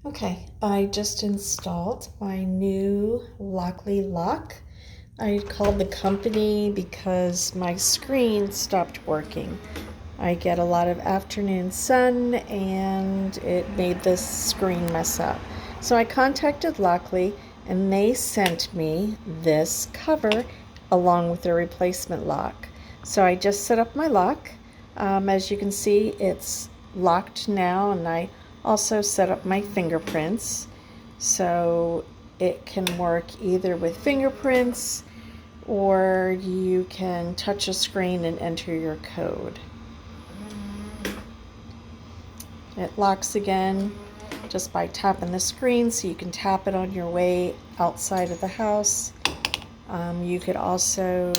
Okay, I just installed my new Lockly lock. I called the company because my screen stopped working. I get a lot of afternoon sun and it made this screen mess up. So I contacted Lockly and they sent me this cover along with a replacement lock. So I just set up my lock. As you can see, it's locked now, and I also set up my fingerprints. So it can work either with fingerprints or you can touch a screen and enter your code. It locks again just by tapping the screen, so you can tap it on your way outside of the house. You could also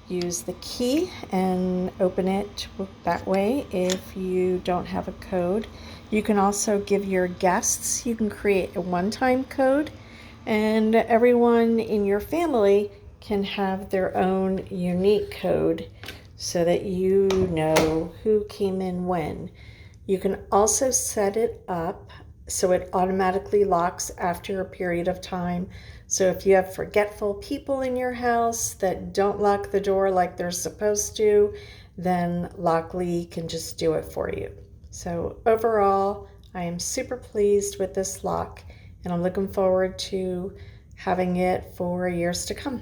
use the key and open it that way if you don't have a code. You can also give your guests, you can create a one-time code, and everyone in your family can have their own unique code so that you know who came in when. You can also set it up so it automatically locks after a period of time. So if you have forgetful people in your house that don't lock the door like they're supposed to, then Lockly can just do it for you. So overall, I am super pleased with this lock, and I'm looking forward to having it for years to come.